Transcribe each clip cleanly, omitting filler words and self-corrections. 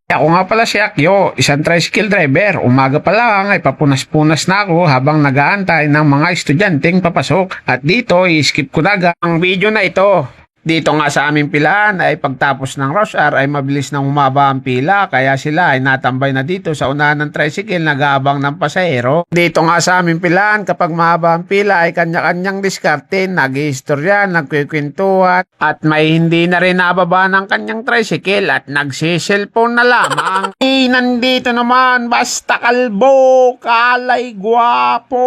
Ako nga pala si Akyo, isang tricycle driver. Umaga pa lang ay papunas-punas na ako habang nag-aantay ng mga estudyanteng papasok. At dito, i-skip ko na ang video na ito. Dito nga sa aming pilaan ay pagtapos ng rush hour ay mabilis nang humaba ang pila kaya sila ay natambay na dito sa unahan ng tricycle nag-aabang ng pasahero. Dito nga sa aming pilaan kapag mahaba ang pila ay kanya-kanyang diskarte, nag-iistorya, nagkikwentuhan at may hindi na rin nababa ng kanyang tricycle at nagsiselfone na lamang. Nandito naman basta kalbo, kalay gwapo.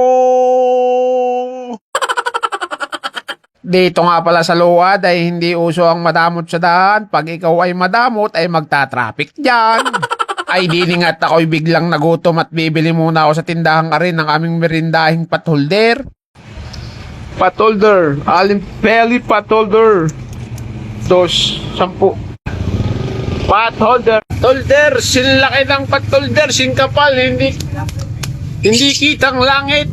Dito nga pala sa luwad ay hindi uso ang madamot sa daan. Pag ikaw ay madamot ay magta-traffic dyan. Ay diningat ako'y biglang nagutom at bibili muna ako sa tindahan ka rin ng aming merindahing patholder. Patholder, alimpeli patholder. 2.10. Patholder. Patholder, sinlaki ng patholder, singkapal, hindi kitang langit.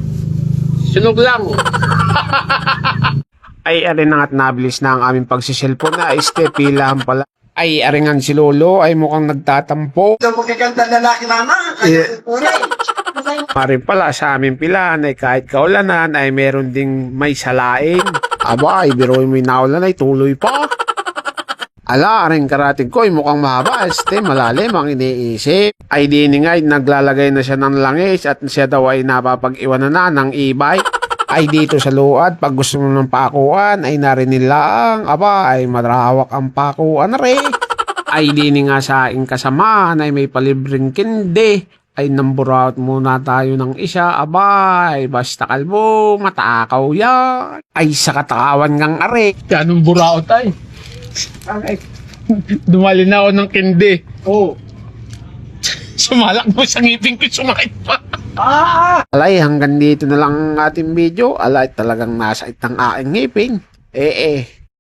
Sunog lang. Ay arin na at nabilis na ang aming pagsiselfon na pilahan pala. Ay aringan si Lolo ay mukhang nagtatampo. Ito mo kikanta lalaki mama. Marin pala sa aming pilahan ay kahit kaulanan ay meron ding may salain. Aba ay biroy mo yung naulan ay tuloy pa. Ala, aring karating ko ay mukhang mahaba. Malalim ang iniisip. Ay diningay naglalagay na siya ng langis at siya daw ay napapag-iwanan na ng e-bike. Ay dito sa luad, pag gusto mo ng pakuan, ay narinig lang, aba, ay madrawak ang pakuan na rin. Ay dini nga sa aking kasamaan, ay may palibreng kindi. Ay namburaot muna tayo ng isa, aba, ay basta kalbo, matakaw yan. Ay sa katakawan ngang are. Ganong buraot ay. Dumali na ako ng kindi. Oh. Sumalak mo sa ngipin ko, sumakit pa. Alay, hanggang dito na lang ang ating video. Alay, talagang nasa itang aking ngipin.